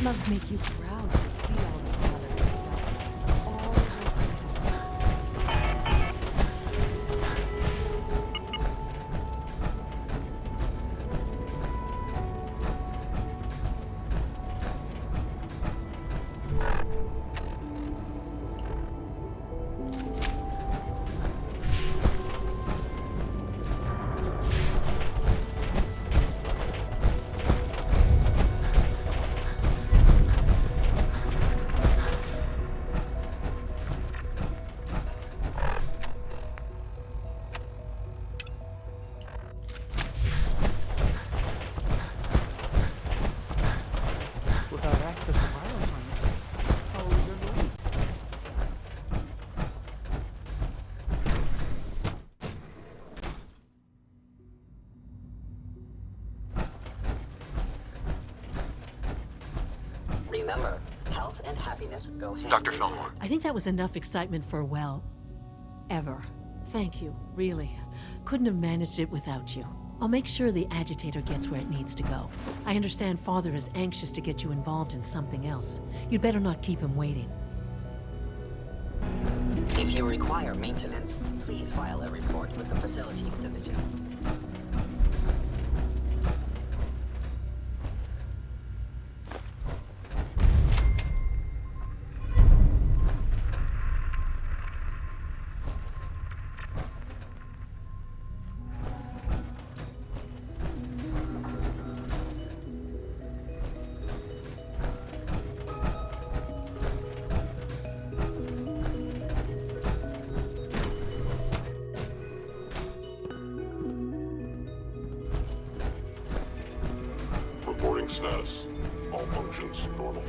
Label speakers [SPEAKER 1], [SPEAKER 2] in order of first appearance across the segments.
[SPEAKER 1] It must make you proud to see all the Father has done. All the
[SPEAKER 2] Without access to bioscience, how are we going to live?
[SPEAKER 3] Remember, health and happiness go hand
[SPEAKER 4] Dr.
[SPEAKER 3] in
[SPEAKER 4] Fillmore.
[SPEAKER 3] hand.
[SPEAKER 5] I think that was enough excitement for, well, ever. Thank you, really. Couldn't have managed it without you. I'll make sure the agitator gets where it needs to go. I understand Father is anxious to get you involved in something else. You'd better not keep him waiting.
[SPEAKER 3] If you require maintenance, please file a report with the Facilities Division.
[SPEAKER 6] Reporting status. All functions normal.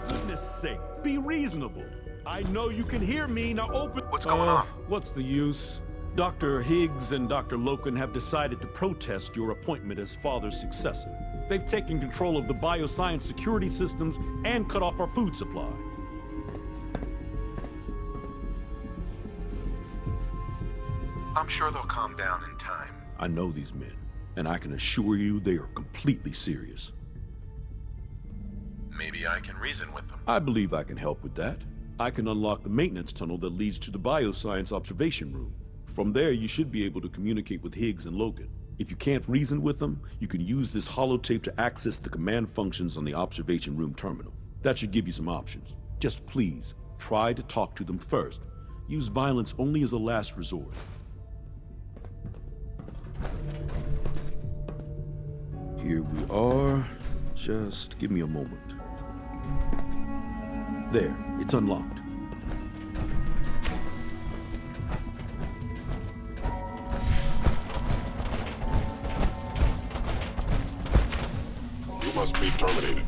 [SPEAKER 7] Goodness sake, be reasonable. I know you can hear me, now open—
[SPEAKER 4] What's going on?
[SPEAKER 7] What's the use? Dr. Higgs and Dr. Loken have decided to protest your appointment as Father's successor. They've taken control of the bioscience security systems and cut off our food supply.
[SPEAKER 4] I'm sure they'll calm down in time.
[SPEAKER 7] I know these men, and I can assure you they are completely serious.
[SPEAKER 4] Maybe I can reason with them.
[SPEAKER 7] I believe I can help with that. I can unlock the maintenance tunnel that leads to the bioscience observation room. From there, you should be able to communicate with Higgs and Logan. If you can't reason with them, you can use this holotape to access the command functions on the observation room terminal. That should give you some options. Just please, try to talk to them first. Use violence only as a last resort. Here we are. Just give me a moment. There, it's unlocked.
[SPEAKER 6] You must be terminated.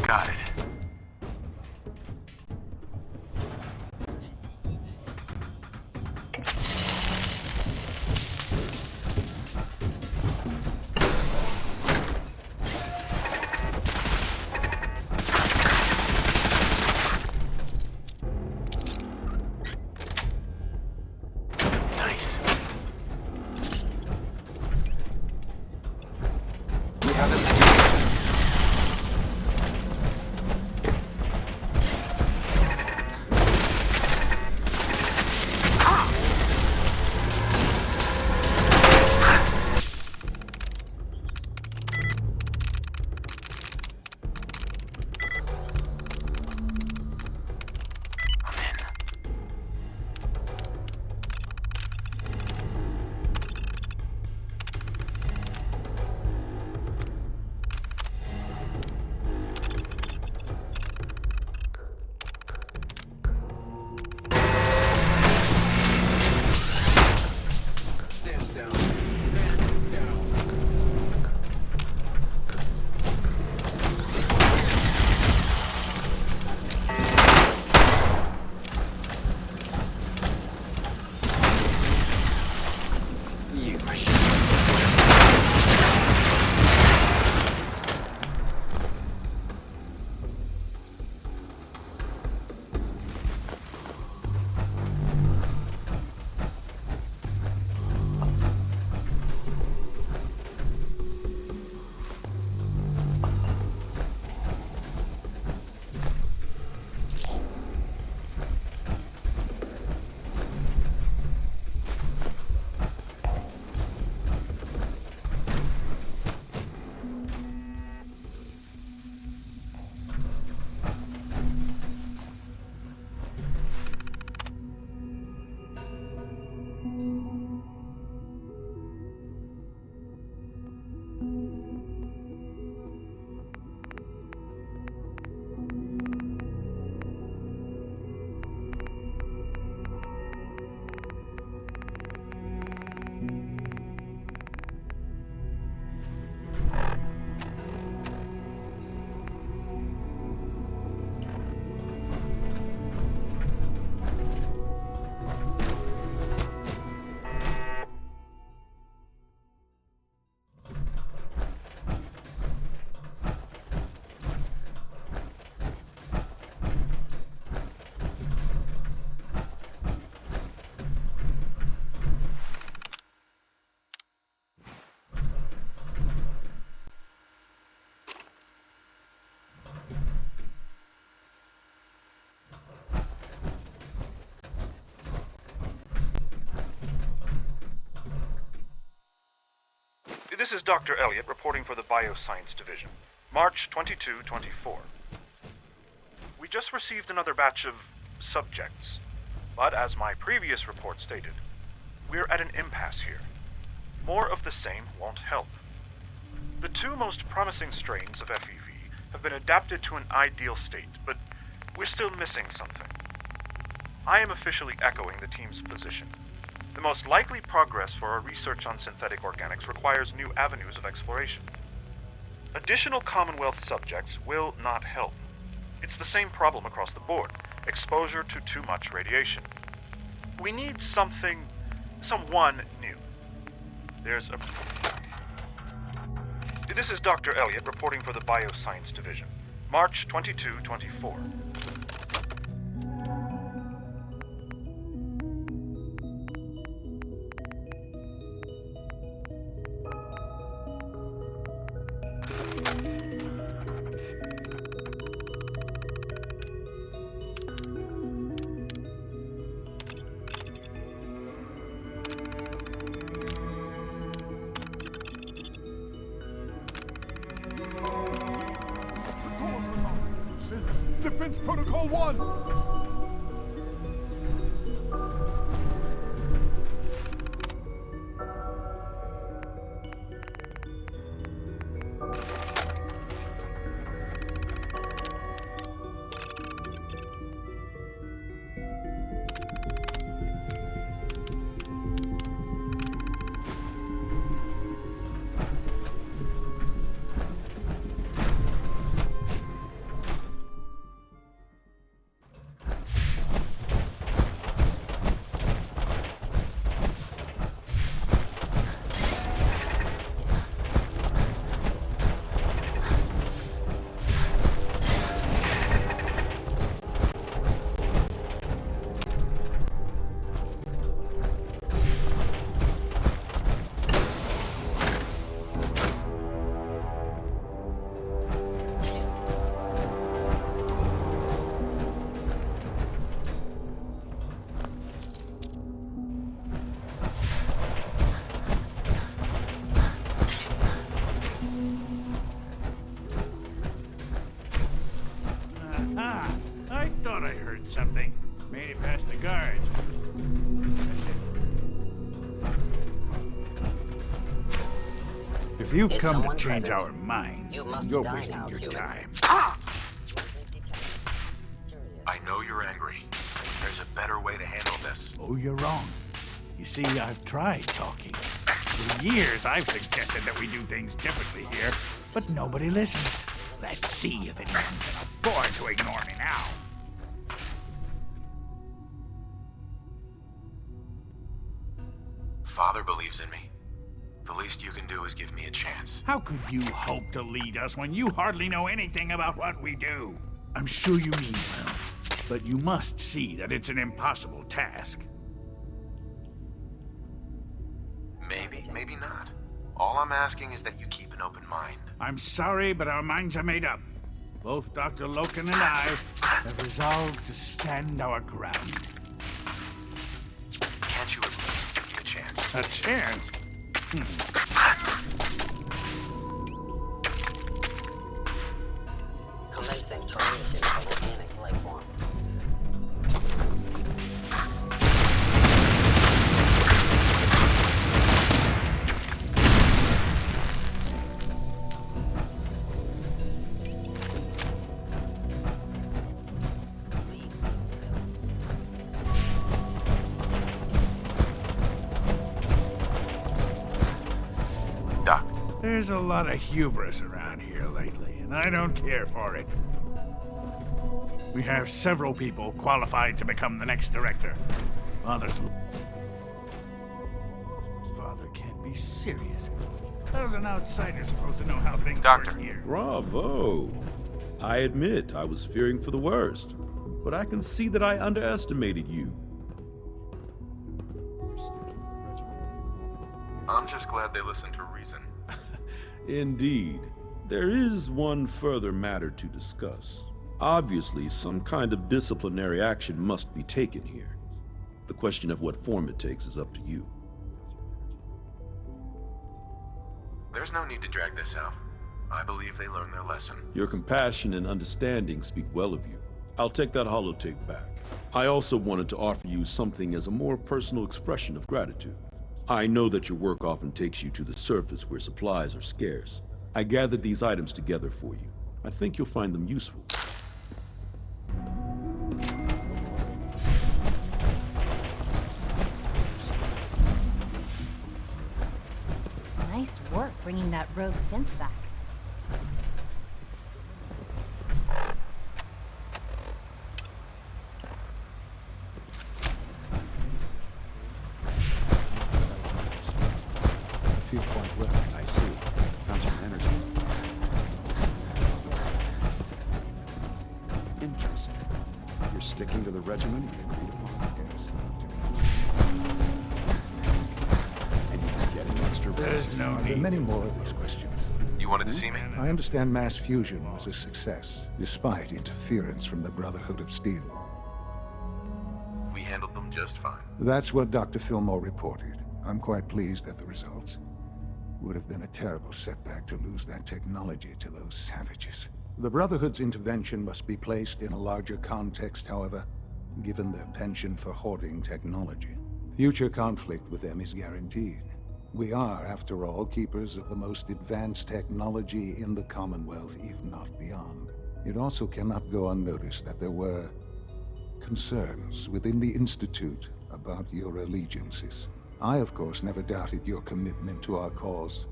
[SPEAKER 4] Got it. Nice. We have a situation.
[SPEAKER 8] This is Dr. Elliot reporting for the Bioscience Division. March 22-24. We just received another batch of subjects. But as my previous report stated, we're at an impasse here. More of the same won't help. The two most promising strains of FEV have been adapted to an ideal state, but we're still missing something. I am officially echoing the team's position. The most likely progress for our research on synthetic organics requires new avenues of exploration. Additional Commonwealth subjects will not help. It's the same problem across the board, exposure to too much radiation. We need someone new. This is Dr. Elliot reporting for the Bioscience Division. March 22-24.
[SPEAKER 9] Defense Protocol 1!
[SPEAKER 10] I thought I heard something. Made it past the guards. That's it. If you've
[SPEAKER 3] Is
[SPEAKER 10] come to
[SPEAKER 3] someone
[SPEAKER 10] change
[SPEAKER 3] present?
[SPEAKER 10] our minds,
[SPEAKER 3] You
[SPEAKER 10] then
[SPEAKER 3] must
[SPEAKER 10] you're
[SPEAKER 3] die
[SPEAKER 10] wasting
[SPEAKER 3] now,
[SPEAKER 10] your
[SPEAKER 3] human.
[SPEAKER 10] time.
[SPEAKER 4] I know you're angry. There's a better way to handle this.
[SPEAKER 10] Oh, you're wrong. You see, I've tried talking. For years, I've suggested that we do things differently here, but nobody listens. Let's see if anyone can afford to ignore me now.
[SPEAKER 4] Father believes in me. The least you can do is give me a chance.
[SPEAKER 10] How could you hope to lead us when you hardly know anything about what we do? I'm sure you mean well, but you must see that it's an impossible task.
[SPEAKER 4] Maybe, maybe not. All I'm asking is that you keep an open mind.
[SPEAKER 10] I'm sorry, but our minds are made up. Both Dr. Loken and I have resolved to stand our ground.
[SPEAKER 4] Can't you at least give me a chance?
[SPEAKER 10] A chance?
[SPEAKER 3] Commencing termination of organic life form.
[SPEAKER 4] Doc,
[SPEAKER 10] There's a lot of hubris around here lately, and I don't care for it. We have several people qualified to become the next director. Father can't be serious. How's an outsider supposed to know how things
[SPEAKER 4] Doctor.
[SPEAKER 10] work here?
[SPEAKER 7] Bravo. I admit I was fearing for the worst, but I can see that I underestimated you.
[SPEAKER 4] I'm just glad they listened to reason.
[SPEAKER 7] Indeed. There is one further matter to discuss. Obviously, some kind of disciplinary action must be taken here. The question of what form it takes is up to you.
[SPEAKER 4] There's no need to drag this out. I believe they learned their lesson.
[SPEAKER 7] Your compassion and understanding speak well of you. I'll take that holotape back. I also wanted to offer you something as a more personal expression of gratitude. I know that your work often takes you to the surface where supplies are scarce. I gathered these items together for you. I think you'll find them useful.
[SPEAKER 11] Nice work bringing that rogue synth back.
[SPEAKER 9] Few point weapon, I see. Found some energy. Interesting. You're sticking to the regimen we agreed upon? Yes. And you're getting extra rest.
[SPEAKER 10] There's no
[SPEAKER 9] Are there
[SPEAKER 10] need
[SPEAKER 9] many
[SPEAKER 10] to-
[SPEAKER 9] more of these questions?
[SPEAKER 4] You wanted to see me?
[SPEAKER 9] I understand mass fusion was a success, despite interference from the Brotherhood of Steel.
[SPEAKER 4] We handled them just fine.
[SPEAKER 9] That's what Dr. Fillmore reported. I'm quite pleased at the results. Would have been a terrible setback to lose that technology to those savages. The Brotherhood's intervention must be placed in a larger context, however, given their penchant for hoarding technology. Future conflict with them is guaranteed. We are, after all, keepers of the most advanced technology in the Commonwealth, if not beyond. It also cannot go unnoticed that there were concerns within the Institute about your allegiances. I, of course, never doubted your commitment to our cause.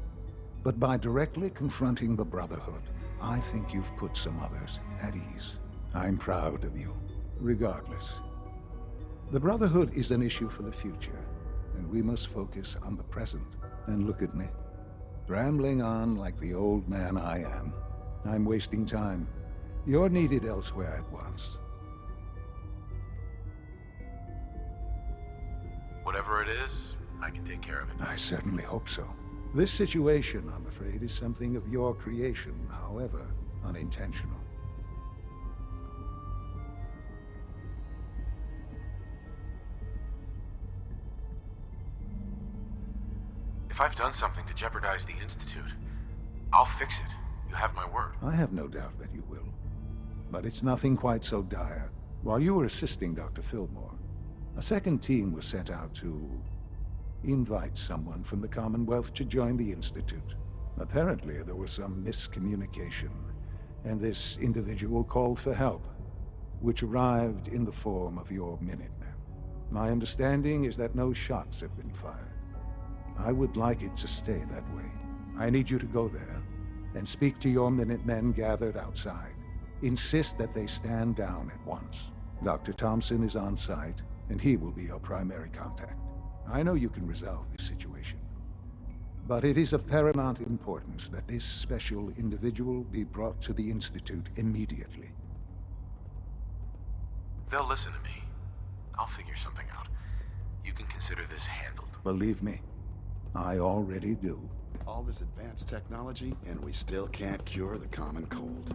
[SPEAKER 9] But by directly confronting the Brotherhood, I think you've put some others at ease. I'm proud of you, regardless. The Brotherhood is an issue for the future, and we must focus on the present. And look at me, rambling on like the old man I am. I'm wasting time. You're needed elsewhere at once.
[SPEAKER 4] Whatever it is, I can take care of it.
[SPEAKER 9] I certainly hope so. This situation, I'm afraid, is something of your creation, however unintentional.
[SPEAKER 4] If I've done something to jeopardize the Institute, I'll fix it. You have my word.
[SPEAKER 9] I have no doubt that you will. But it's nothing quite so dire. While you were assisting Dr. Fillmore, a second team was sent out to invite someone from the Commonwealth to join the Institute. Apparently, there was some miscommunication, and this individual called for help, which arrived in the form of your Minutemen. My understanding is that no shots have been fired. I would like it to stay that way. I need you to go there and speak to your Minutemen gathered outside. Insist that they stand down at once. Dr. Thompson is on site, and he will be your primary contact. I know you can resolve this situation, but it is of paramount importance that this special individual be brought to the Institute immediately.
[SPEAKER 4] They'll listen to me. I'll figure something out. You can consider this handled.
[SPEAKER 9] Believe me, I already do.
[SPEAKER 12] All this advanced technology, and we still can't cure the common cold.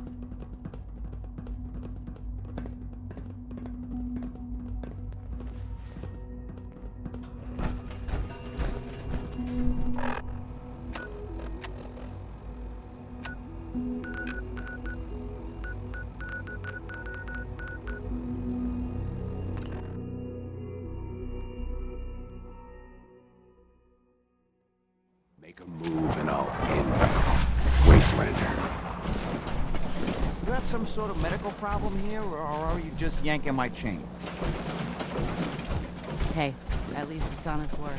[SPEAKER 9] Make a move and I'll end you, Wastelander.
[SPEAKER 2] You have some sort of medical problem here, or are you just yanking my chain?
[SPEAKER 11] Hey, at least it's honest work.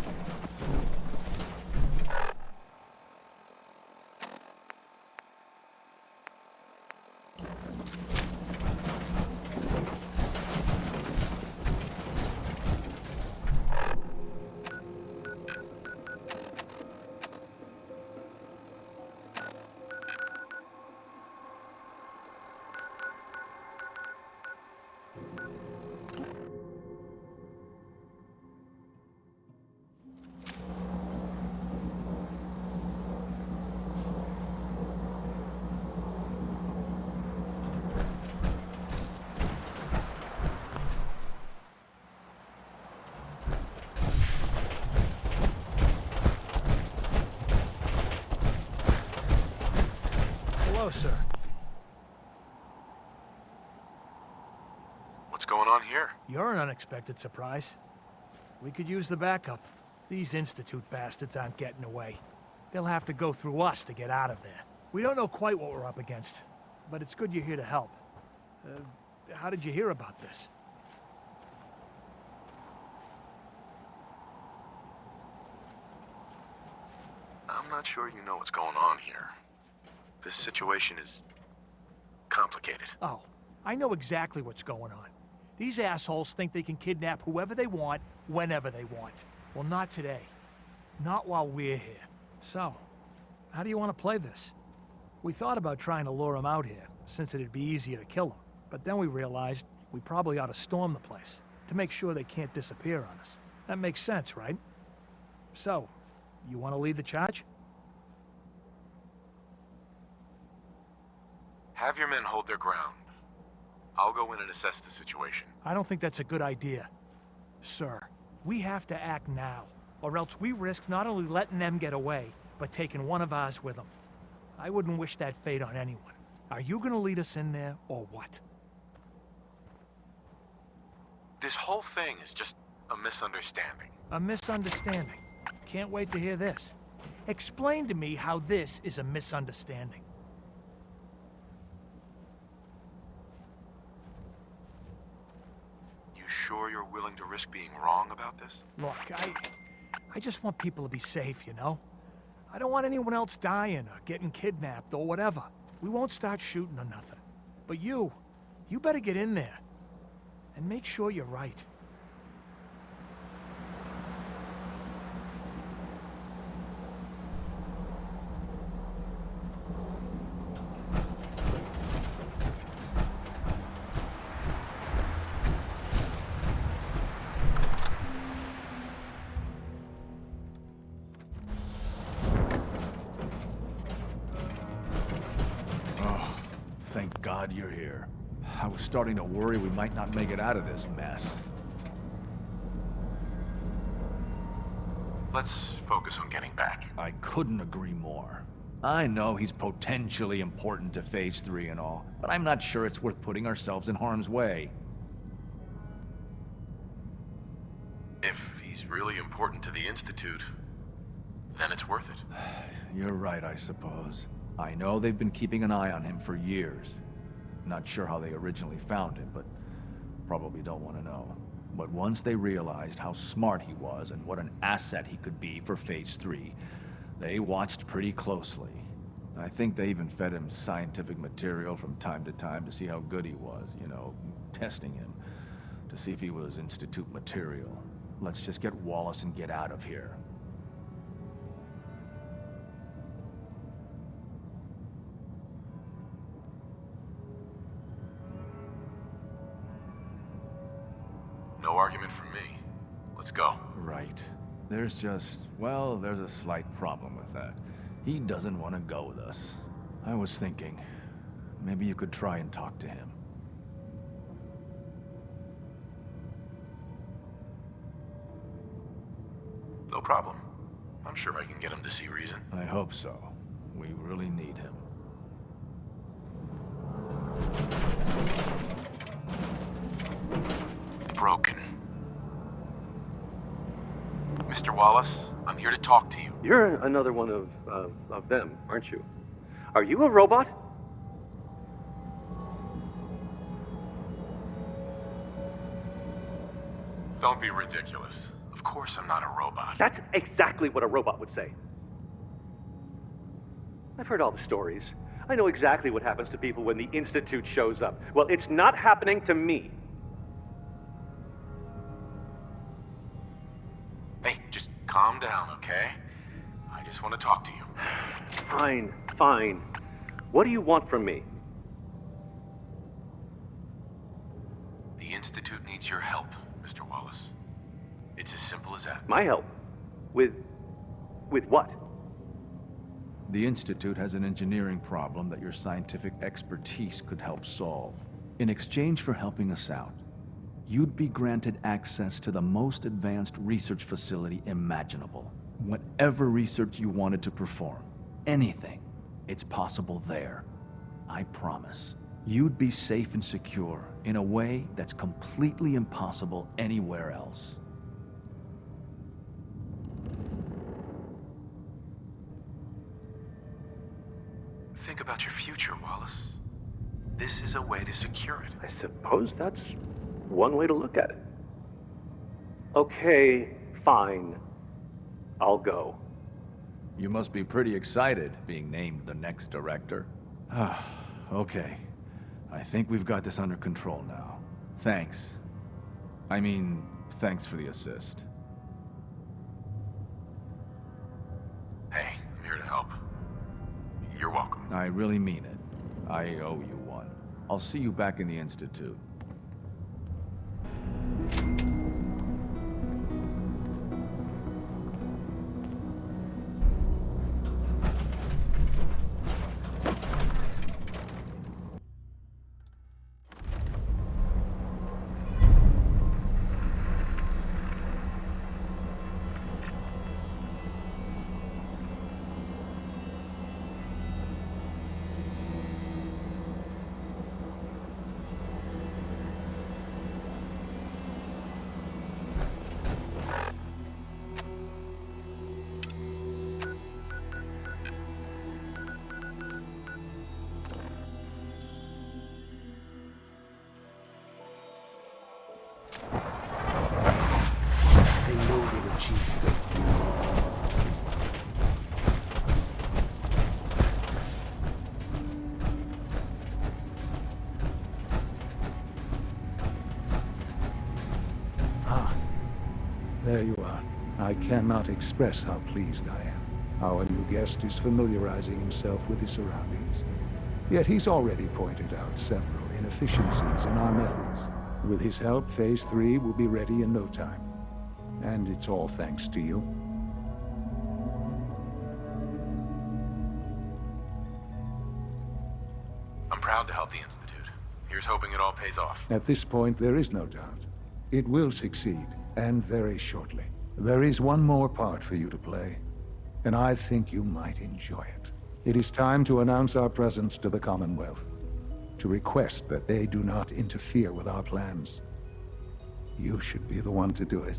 [SPEAKER 10] Hello, sir.
[SPEAKER 4] What's going on here?
[SPEAKER 10] You're an unexpected surprise. We could use the backup. These Institute bastards aren't getting away. They'll have to go through us to get out of there. We don't know quite what we're up against, but it's good you're here to help. How did you hear about this?
[SPEAKER 4] I'm not sure you know what's going on here. This situation is complicated.
[SPEAKER 10] Oh, I know exactly what's going on. These assholes think they can kidnap whoever they want, whenever they want. Well, not today. Not while we're here. So, how do you want to play this? We thought about trying to lure them out here, since it'd be easier to kill them. But then we realized we probably ought to storm the place, to make sure they can't disappear on us. That makes sense, right? So, you want to lead the charge?
[SPEAKER 4] Have your men hold their ground. I'll go in and assess the situation.
[SPEAKER 10] I don't think that's a good idea. Sir, we have to act now, or else we risk not only letting them get away, but taking one of ours with them. I wouldn't wish that fate on anyone. Are you gonna lead us in there, or what?
[SPEAKER 4] This whole thing is just a misunderstanding.
[SPEAKER 10] A misunderstanding. Can't wait to hear this. Explain to me how this is a misunderstanding.
[SPEAKER 4] Sure you're willing to risk being wrong about this?
[SPEAKER 10] Look, I just want people to be safe, you know? I don't want anyone else dying or getting kidnapped or whatever. We won't start shooting or nothing. But you better get in there. And make sure you're right.
[SPEAKER 13] Thank God you're here. I was starting to worry we might not make it out of this mess.
[SPEAKER 4] Let's focus on getting back.
[SPEAKER 13] I couldn't agree more. I know he's potentially important to Phase 3 and all, but I'm not sure it's worth putting ourselves in harm's way.
[SPEAKER 4] If he's really important to the Institute, then it's worth it.
[SPEAKER 13] You're right, I suppose. I know they've been keeping an eye on him for years. Not sure how they originally found him, but probably don't want to know. But once they realized how smart he was and what an asset he could be for Phase 3, they watched pretty closely. I think they even fed him scientific material from time to time to see how good he was, you know, testing him, to see if he was Institute material. Let's just get Wallace and get out of here.
[SPEAKER 4] No argument from me. Let's go.
[SPEAKER 13] Right. There's just, well, there's a slight problem with that. He doesn't want to go with us. I was thinking, maybe you could try and talk to him.
[SPEAKER 4] No problem. I'm sure I can get him to see reason.
[SPEAKER 13] I hope so. We really need him.
[SPEAKER 4] Broken. Mr. Wallace, I'm here to talk to you.
[SPEAKER 14] You're another one of them, aren't you? Are you a robot?
[SPEAKER 4] Don't be ridiculous. Of course I'm not a robot.
[SPEAKER 14] That's exactly what a robot would say. I've heard all the stories. I know exactly what happens to people when the Institute shows up. Well, it's not happening to me.
[SPEAKER 4] Hey, just calm down, okay? I just want to talk to you.
[SPEAKER 14] Fine, fine. What do you want from me?
[SPEAKER 4] The Institute needs your help, Mr. Wallace. It's as simple as that.
[SPEAKER 14] My help? With what?
[SPEAKER 13] The Institute has an engineering problem that your scientific expertise could help solve. In exchange for helping us out, you'd be granted access to the most advanced research facility imaginable. Whatever research you wanted to perform, anything, it's possible there. I promise. You'd be safe and secure in a way that's completely impossible anywhere else.
[SPEAKER 4] Think about your future, Wallace. This is a way to secure it.
[SPEAKER 14] I suppose that's one way to look at it. Okay, fine. I'll go.
[SPEAKER 13] You must be pretty excited being named the next director. Okay. I think we've got this under control now. Thanks. I mean, thanks for the assist.
[SPEAKER 4] Hey, I'm here to help. You're welcome.
[SPEAKER 13] I really mean it. I owe you one. I'll see you back in the Institute.
[SPEAKER 9] There you are. I cannot express how pleased I am. Our new guest is familiarizing himself with his surroundings. Yet he's already pointed out several inefficiencies in our methods. With his help, Phase 3 will be ready in no time. And it's all thanks to you.
[SPEAKER 4] I'm proud to help the Institute. Here's hoping it all pays off.
[SPEAKER 9] At this point, there is no doubt. It will succeed, and very shortly. There is one more part for you to play, and I think you might enjoy it. It is time to announce our presence to the Commonwealth, to request that they do not interfere with our plans. You should be the one to do it.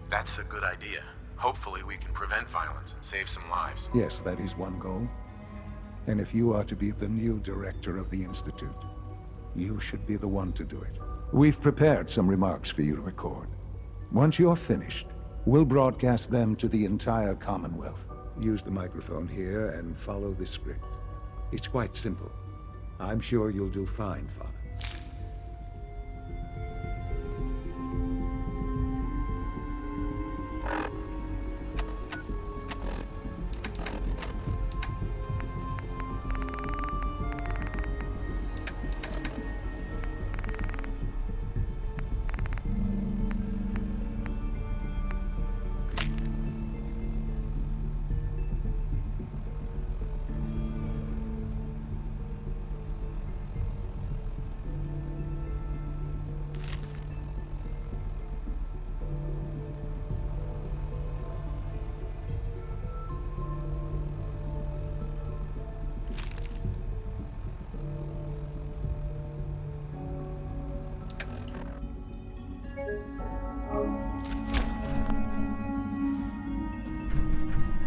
[SPEAKER 4] That's a good idea. Hopefully we can prevent violence and save some lives.
[SPEAKER 9] Yes, that is one goal. And if you are to be the new director of the Institute, you should be the one to do it. We've prepared some remarks for you to record. Once you're finished, we'll broadcast them to the entire Commonwealth. Use the microphone here and follow the script. It's quite simple. I'm sure you'll do fine, Father.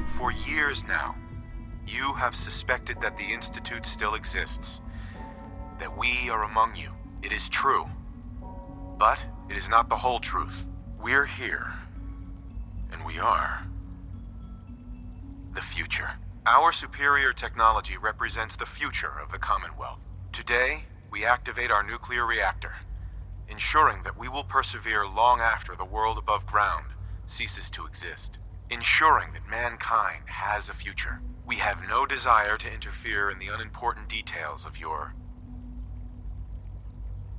[SPEAKER 4] For years now, you have suspected that the Institute still exists, that we are among you. It is true, but it is not the whole truth. We're here, and we are the future. Our superior technology represents the future of the Commonwealth. Today, we activate our nuclear reactor, ensuring that we will persevere long after the world above ground ceases to exist. Ensuring that mankind has a future. We have no desire to interfere in the unimportant details of your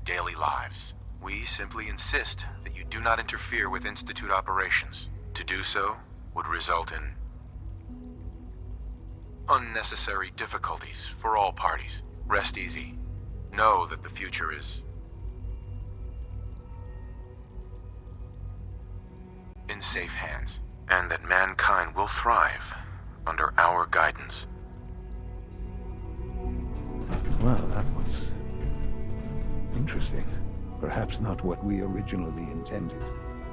[SPEAKER 4] daily lives. We simply insist that you do not interfere with Institute operations. To do so would result in unnecessary difficulties for all parties. Rest easy. Know that the future is in safe hands, and that mankind will thrive under our guidance.
[SPEAKER 9] Well, that was interesting. Perhaps not what we originally intended,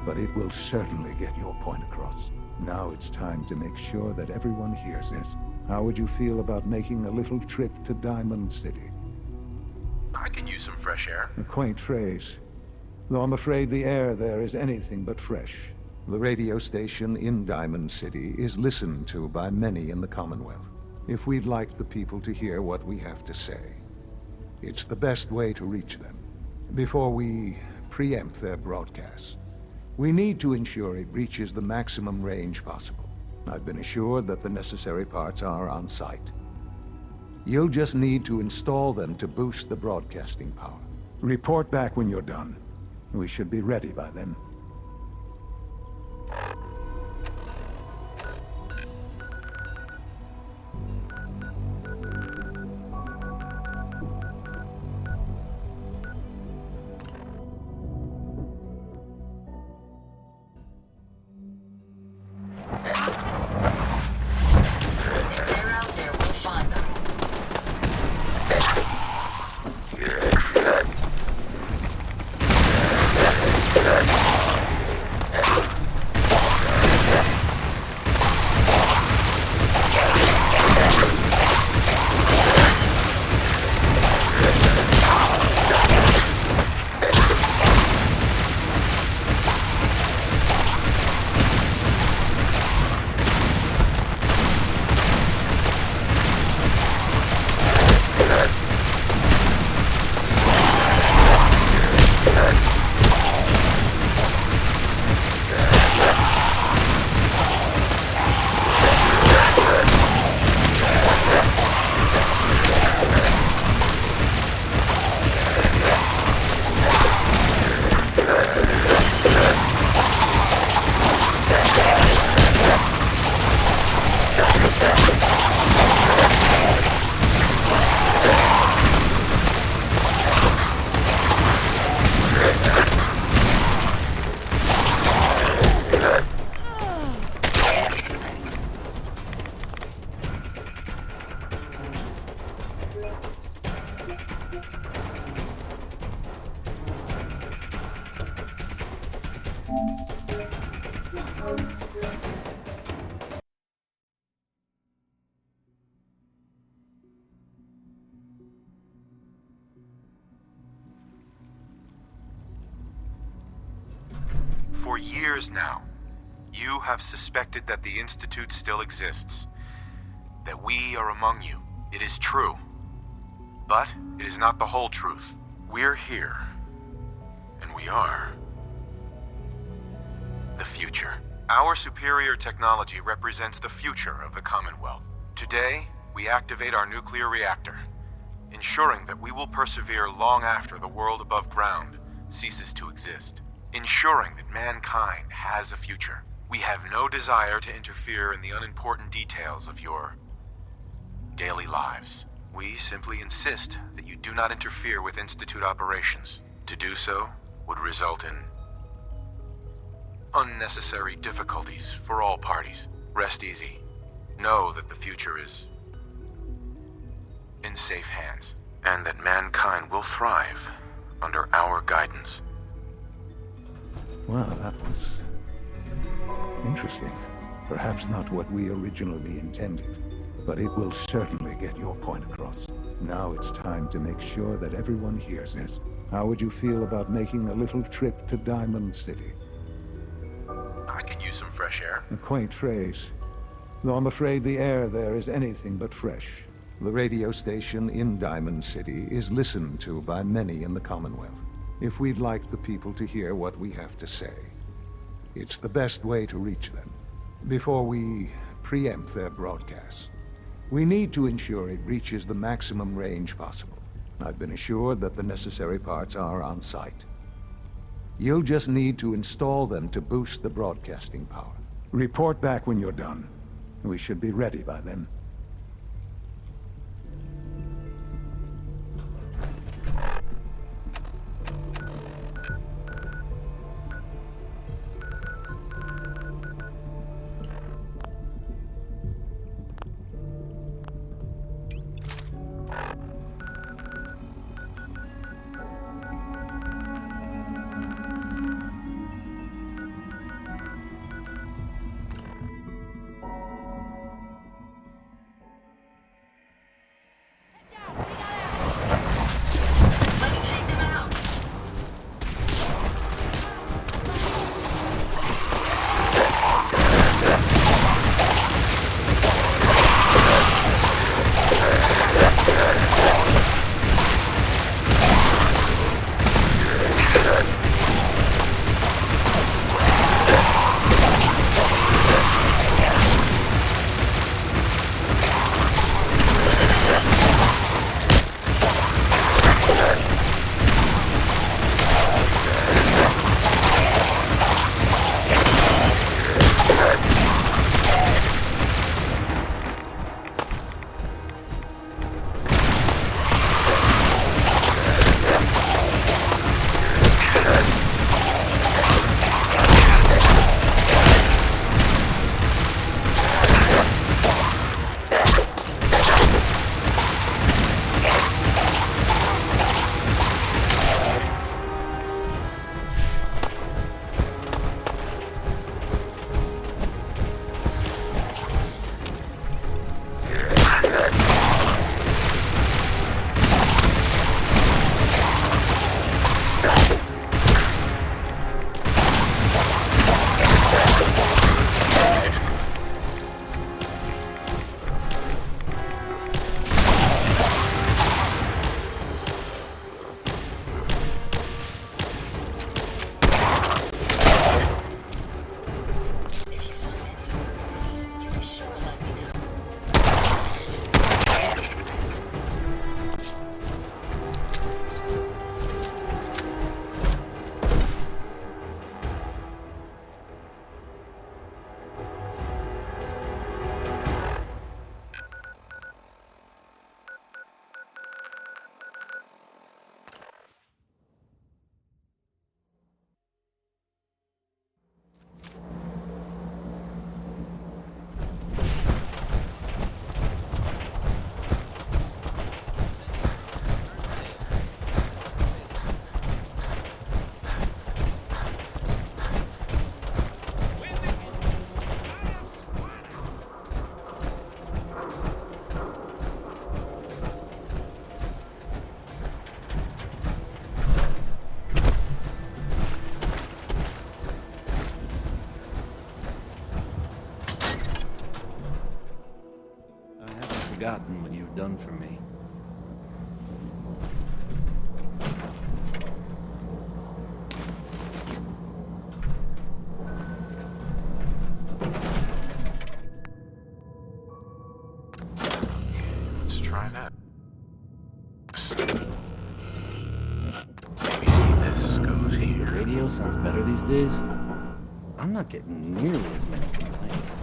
[SPEAKER 9] but it will certainly get your point across. Now it's time to make sure that everyone hears it. How would you feel about making a little trip to Diamond City?
[SPEAKER 4] I can use some fresh air.
[SPEAKER 9] A quaint phrase, though I'm afraid the air there is anything but fresh. The radio station in Diamond City is listened to by many in the Commonwealth. If we'd like the people to hear what we have to say, it's the best way to reach them. Before we preempt their broadcast, we need to ensure it reaches the maximum range possible. I've been assured that the necessary parts are on site. You'll just need to install them to boost the broadcasting power. Report back when you're done. We should be ready by then.
[SPEAKER 4] For years now, you have suspected that the Institute still exists, that we are among you. It is true. But it is not the whole truth. We're here, and we are the future. Our superior technology represents the future of the Commonwealth. Today, we activate our nuclear reactor, ensuring that we will persevere long after the world above ground ceases to exist. Ensuring that mankind has a future. We have no desire to interfere in the unimportant details of your daily lives. We simply insist that you do not interfere with Institute operations. To do so would result in unnecessary difficulties for all parties. Rest easy. Know that the future is in safe hands, and that mankind will thrive under our guidance.
[SPEAKER 9] Well, that was interesting. Perhaps not what we originally intended, but it will certainly get your point across. Now it's time to make sure that everyone hears it. How would you feel about making a little trip to Diamond City?
[SPEAKER 4] I can use some fresh air.
[SPEAKER 9] A quaint phrase, though I'm afraid the air there is anything but fresh. The radio station in Diamond City is listened to by many in the Commonwealth. If we'd like the people to hear what we have to say, it's the best way to reach them. Before we preempt their broadcast, we need to ensure it reaches the maximum range possible. I've been assured that the necessary parts are on site. You'll just need to install them to boost the broadcasting power. Report back when you're done. We should be ready by then.
[SPEAKER 15] forgotten what you've done for me.
[SPEAKER 4] Let's try that. Maybe this goes here.
[SPEAKER 15] The radio sounds better these days. I'm not getting nearly as many complaints.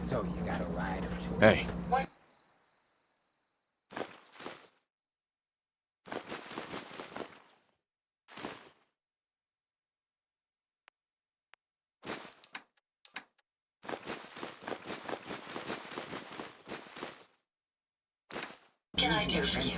[SPEAKER 2] So you got a ride of choice.
[SPEAKER 4] Hey.
[SPEAKER 3] Can I do for you?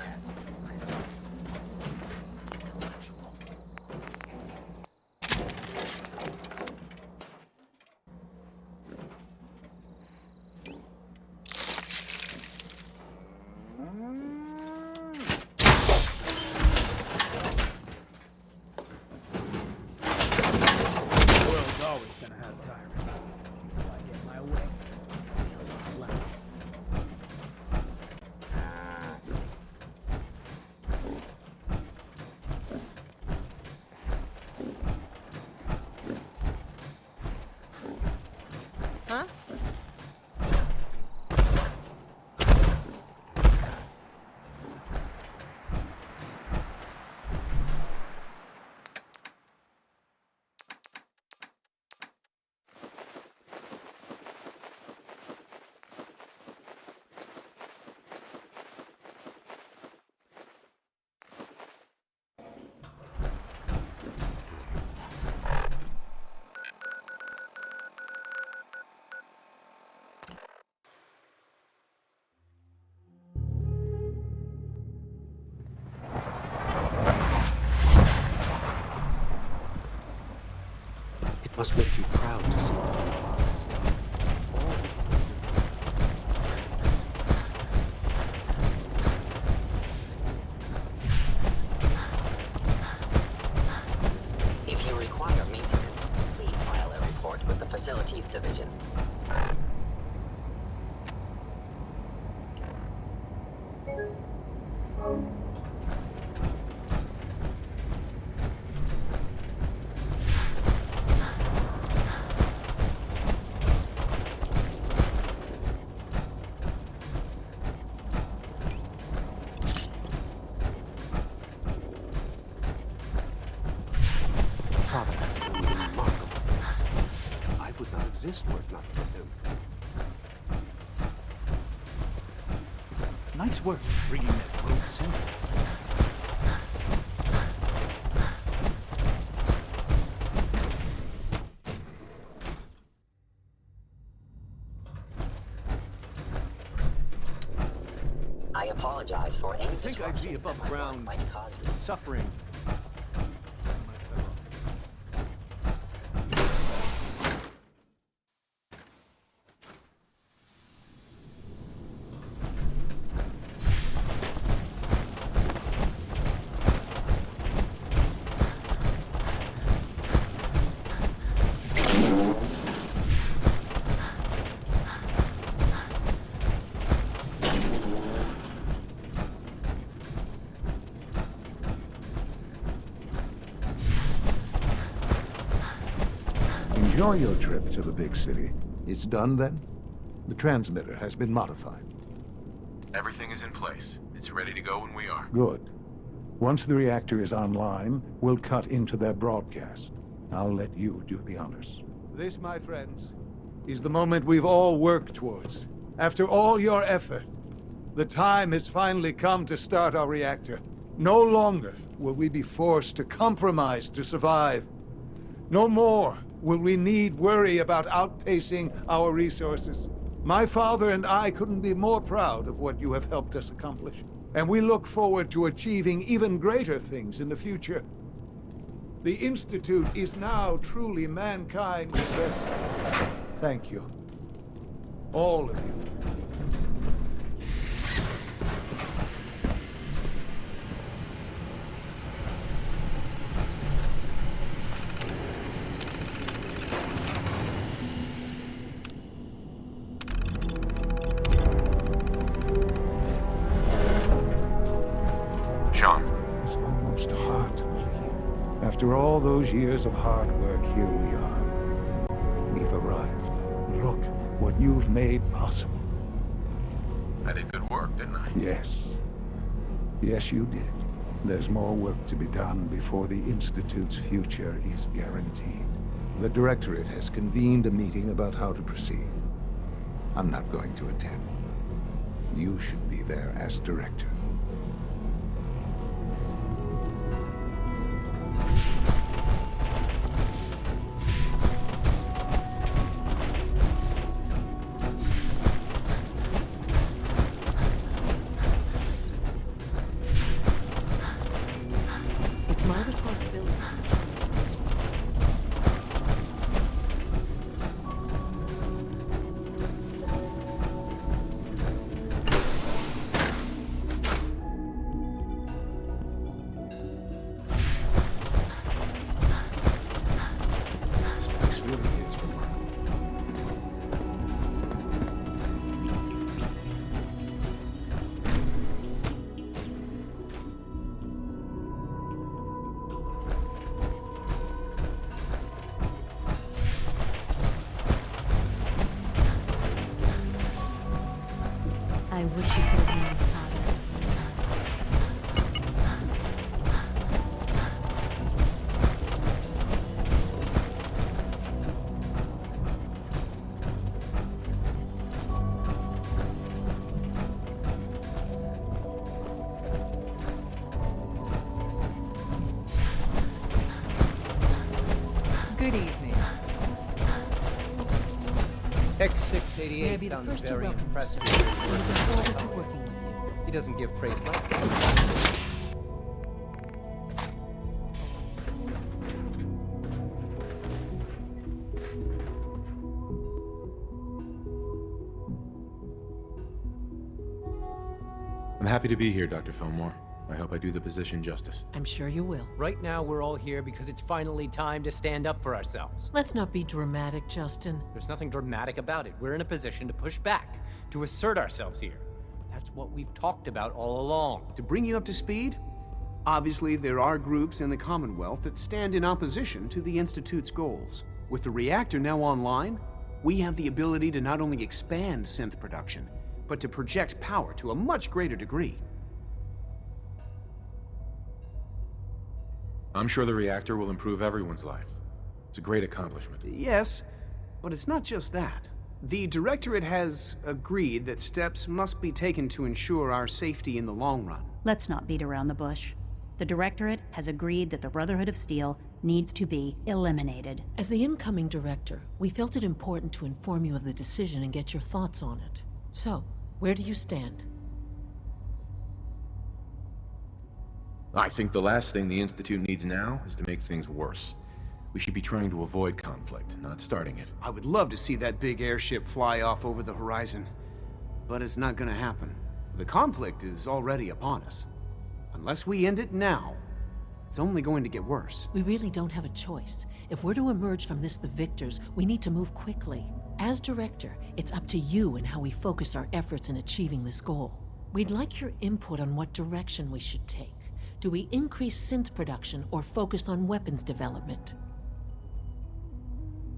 [SPEAKER 16] It must make you proud to see what your father has done.
[SPEAKER 3] If you require maintenance, please file a report with the Facilities Division.
[SPEAKER 16] Father has done remarkable things. I would not exist were it not for him.
[SPEAKER 10] Nice work bringing that road center.
[SPEAKER 3] I apologize for any
[SPEAKER 14] I think I'd be
[SPEAKER 3] disruptions
[SPEAKER 14] above
[SPEAKER 3] that my work
[SPEAKER 14] ground,
[SPEAKER 3] might cause you.
[SPEAKER 14] suffering.
[SPEAKER 9] Enjoy your trip to the big city. It's done then? The transmitter has been modified.
[SPEAKER 4] Everything is in place. It's ready to go when we are.
[SPEAKER 9] Good. Once the reactor is online, we'll cut into their broadcast. I'll let you do the honors. This, my friends, is the moment we've all worked towards. After all your effort, the time has finally come to start our reactor. No longer will we be forced to compromise to survive. No more will we need worry about outpacing our resources. My father and I couldn't be more proud of what you have helped us accomplish. And we look forward to achieving even greater things in the future. The Institute is now truly mankind's best. Thank you. All of you.
[SPEAKER 4] Sean.
[SPEAKER 9] It's almost hard to believe. After all those years of hard work, here we are. We've arrived. Look what you've made possible.
[SPEAKER 4] I did good work, didn't I?
[SPEAKER 9] Yes. Yes, you did. There's more work to be done before the Institute's future is guaranteed. The Directorate has convened a meeting about how to proceed. I'm not going to attend. You should be there as Director.
[SPEAKER 5] It's my responsibility.
[SPEAKER 16] This place really is remarkable.
[SPEAKER 11] I wish you could have known Father was like that.
[SPEAKER 17] Good evening.
[SPEAKER 5] May I
[SPEAKER 17] X688
[SPEAKER 5] be the
[SPEAKER 17] sounds
[SPEAKER 5] first to
[SPEAKER 17] very
[SPEAKER 5] welcome you,
[SPEAKER 17] impressive.
[SPEAKER 5] sir. I'm looking forward to working with you.
[SPEAKER 17] He doesn't give praise like that.
[SPEAKER 4] I'm happy to be here, Dr. Fillmore. I hope I do the position justice.
[SPEAKER 5] I'm sure you will.
[SPEAKER 17] Right now, we're all here because it's finally time to stand up for ourselves.
[SPEAKER 5] Let's not be dramatic, Justin.
[SPEAKER 17] There's nothing dramatic about it. We're in a position to push back, to assert ourselves here. That's what we've talked about all along.
[SPEAKER 18] To bring you up to speed, obviously there are groups in the Commonwealth that stand in opposition to the Institute's goals. With the reactor now online, we have the ability to not only expand synth production, but to project power to a much greater degree.
[SPEAKER 4] I'm sure the reactor will improve everyone's life. It's a great accomplishment.
[SPEAKER 18] Yes, but it's not just that. The Directorate has agreed that steps must be taken to ensure our safety in the long run.
[SPEAKER 19] Let's not beat around the bush. The Directorate has agreed that the Brotherhood of Steel needs to be eliminated.
[SPEAKER 5] As the incoming director, we felt it important to inform you of the decision and get your thoughts on it. So, where do you stand?
[SPEAKER 4] I think the last thing the Institute needs now is to make things worse. We should be trying to avoid conflict, not starting it.
[SPEAKER 18] I would love to see that big airship fly off over the horizon, but it's not gonna happen. The conflict is already upon us. Unless we end it now, it's only going to get worse.
[SPEAKER 5] We really don't have a choice. If we're to emerge from this the victors, we need to move quickly. As director, it's up to you and how we focus our efforts in achieving this goal. We'd like your input on what direction we should take. Do we increase synth production or focus on weapons development?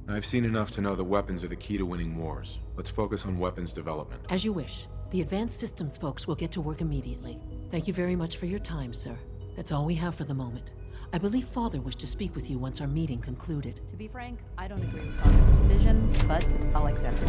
[SPEAKER 4] I've seen enough to know that weapons are the key to winning wars. Let's focus on weapons development.
[SPEAKER 5] As you wish. The Advanced Systems folks will get to work immediately. Thank you very much for your time, sir. That's all we have for the moment. I believe Father wished to speak with you once our meeting concluded.
[SPEAKER 19] To be frank, I don't agree with Father's decision, but I'll accept it.